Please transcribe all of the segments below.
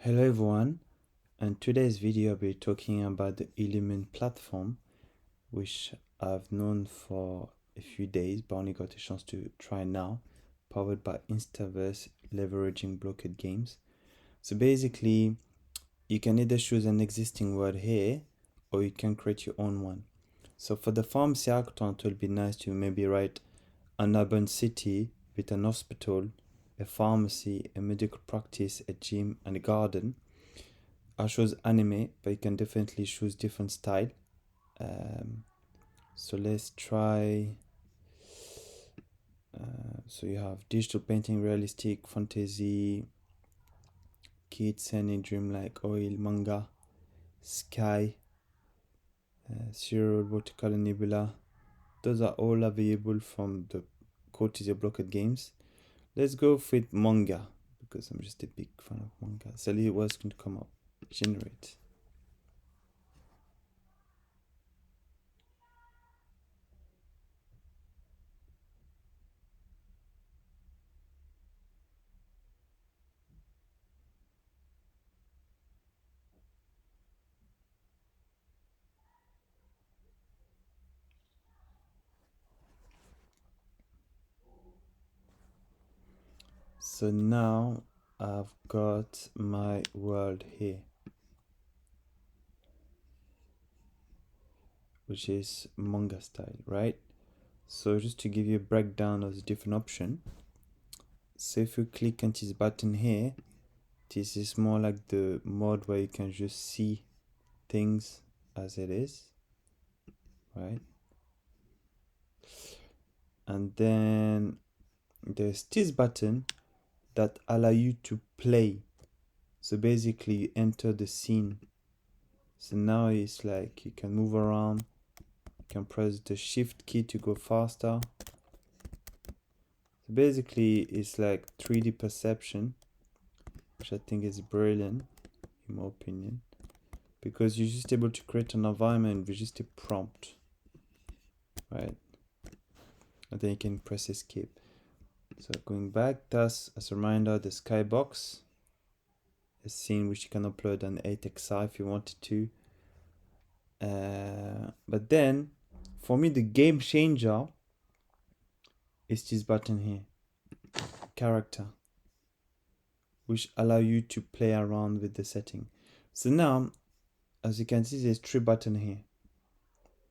Hello everyone, in today's video I'll be talking about the Ilumine platform, which I've known for a few days but only got a chance to try now, powered by InstaVerse, leveraging blocked games. So basically you can either choose an existing word here or you can create your own one. So for the pharmacy hackathon, it will be nice to maybe write an urban city with an hospital, a pharmacy, a medical practice, a gym and a garden. I chose anime, but you can definitely choose different style. So let's try. So you have digital painting, realistic, fantasy, kids, any dreamlike, oil, manga, sky, serial, watercolor, nebula. Those are all available from the courtesy of blocked games. Let's go with manga because I'm just a big fan of manga. So what's going to come up? Generate. So now I've got my world here, which is manga style, right? So just to give you a breakdown of the different option. So if you click on this button here, this is more like the mode where you can just see things as it is, right? And then there's this button that allow you to play. So basically you enter the scene. So now it's like you can move around, you can press the shift key to go faster. So basically it's like 3D perception, which I think is brilliant in my opinion, because you're just able to create an environment with just a prompt, right? And then you can press escape. So going back, that's as a reminder, the skybox, a scene which you can upload on 8xi if you wanted to. But then for me the game changer is this button here, character, which allow you to play around with the setting. So now as you can see, there's 3 buttons here.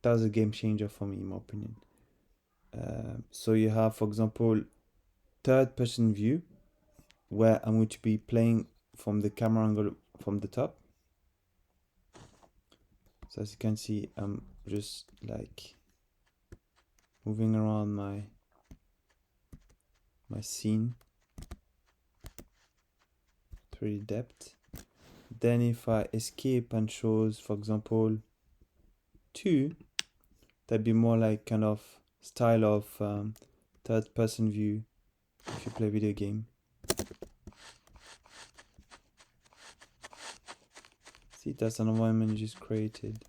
That's a game changer for me in my opinion. So you have, for example, third person view, where I'm going to be playing from the camera angle from the top. So as you can see, I'm just like moving around my scene, 3D depth. Then if I escape and shows, for example, 2, that'd be more like kind of style of third person view if you play video game. See, that's an environment you just created.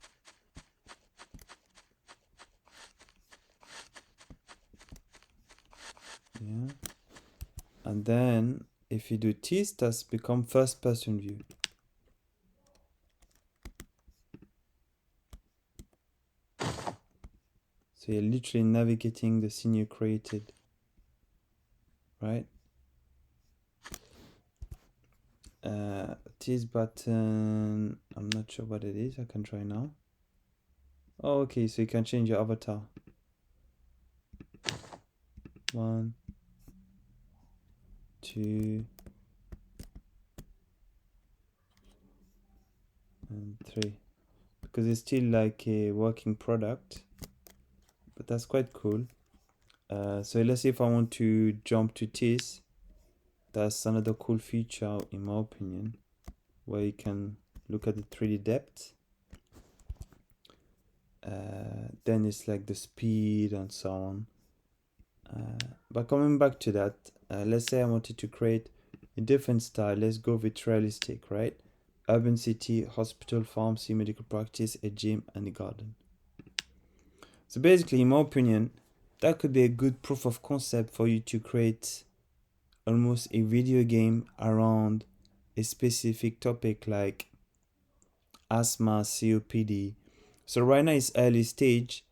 Yeah. And then if you do this, that's become first person view. So you're literally navigating the scene you created, right? This button, I'm not sure what it is. I can try now. Oh, okay, so you can change your avatar. 1, 2, and 3. Because it's still like a working product, but that's quite cool. So let's see if I want to jump to this. That's another cool feature in my opinion, where you can look at the 3D depth. Then it's like the speed and so on. But coming back to that, let's say I wanted to create a different style. Let's go with realistic, right? Urban city, hospital, pharmacy, medical practice, a gym and a garden. So basically, in my opinion, that could be a good proof of concept for you to create almost a video game around a specific topic like asthma, COPD. So right now it's early stage,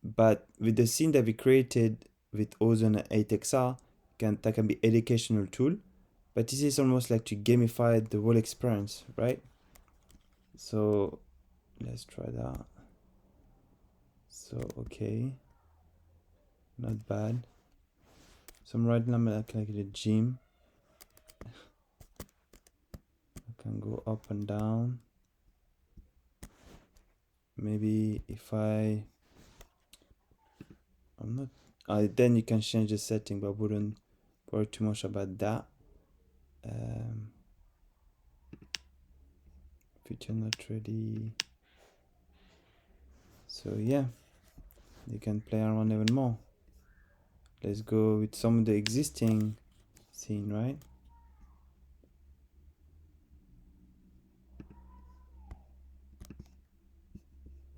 but with the scene that we created with Ozone and 8XR, that can be educational tool, but this is almost like to gamify the whole experience, right? So let's try that. So okay, not bad. So right now I'm like the gym. I can go up and down. Maybe if I'm not, then you can change the setting, but I wouldn't worry too much about that. If you're not ready. So yeah, you can play around even more. Let's go with some of the existing scene, right?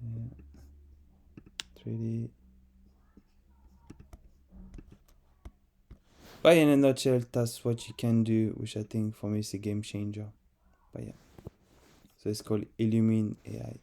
Yeah. 3D. But in a nutshell, that's what you can do, which I think for me is a game changer. But yeah, so it's called Ilumine AI.